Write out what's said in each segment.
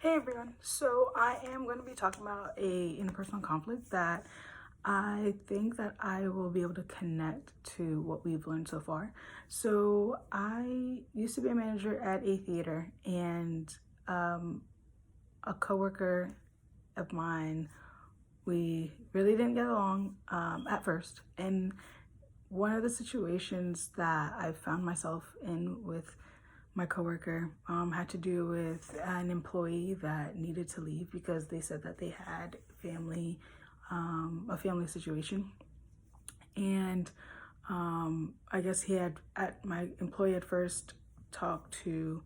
Hey everyone, so I am going to be talking about a interpersonal conflict that I think that I will be able to connect to what we've learned so far. So I used to be a manager at a theater, and a coworker of mine, we really didn't get along at first. And one of the situations that I found myself in with my coworker had to do with an employee that needed to leave because they said that they had a family situation. And I guess my employee at first talked to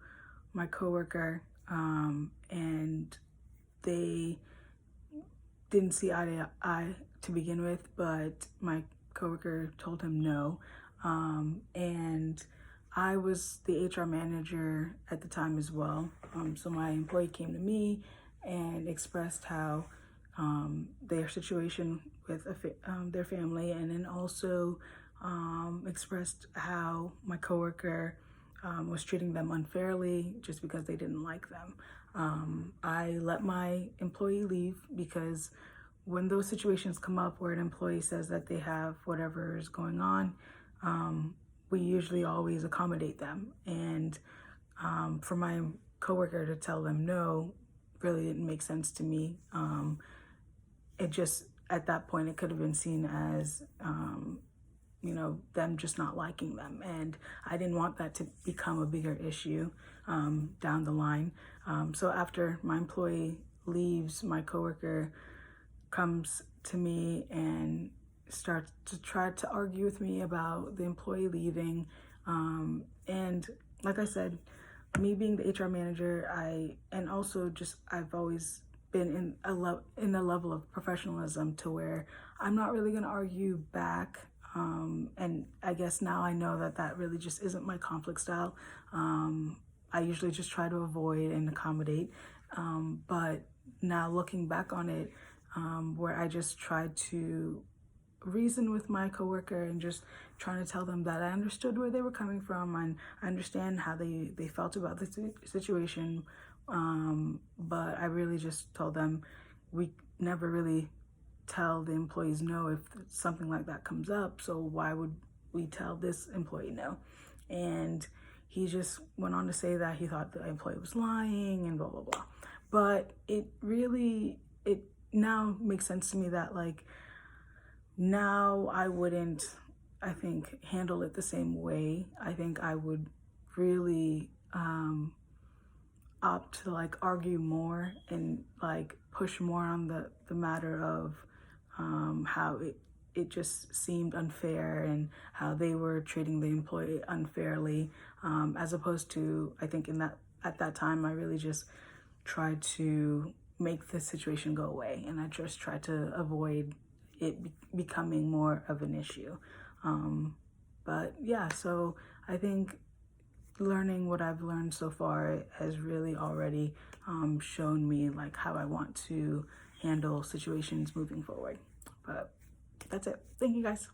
my coworker, and they didn't see eye to eye to begin with, but my coworker told him no. And I was the HR manager at the time as well. So my employee came to me and expressed how their situation with their family, and then also expressed how my coworker was treating them unfairly just because they didn't like them. I let my employee leave because when those situations come up where an employee says that they have whatever is going on, we usually always accommodate them. And for my coworker to tell them no really didn't make sense to me. It just, at that point, it could have been seen as, them just not liking them. And I didn't want that to become a bigger issue down the line. So after my employee leaves, my coworker comes to me and starts to try to argue with me about the employee leaving. And like I said, me being the HR manager, I've always been in a level of professionalism to where I'm not really going to argue back. And I guess now I know that really just isn't my conflict style. I usually just try to avoid and accommodate. But now looking back on it, where I just tried to reason with my coworker and just trying to tell them that I understood where they were coming from and I understand how they felt about the situation. But I really just told them we never really tell the employees no if something like that comes up. So why would we tell this employee no? And he just went on to say that he thought the employee was lying and blah, blah, blah. But it now makes sense to me that now I wouldn't, I think, handle it the same way. I think I would really opt to argue more and push more on the matter of how it just seemed unfair and how they were treating the employee unfairly, as opposed to, I think at that time I really just tried to make the situation go away, and I just tried to avoid it becoming more of an issue. But yeah, so I think learning what I've learned so far has really already shown me how I want to handle situations moving forward. But that's it. Thank you guys.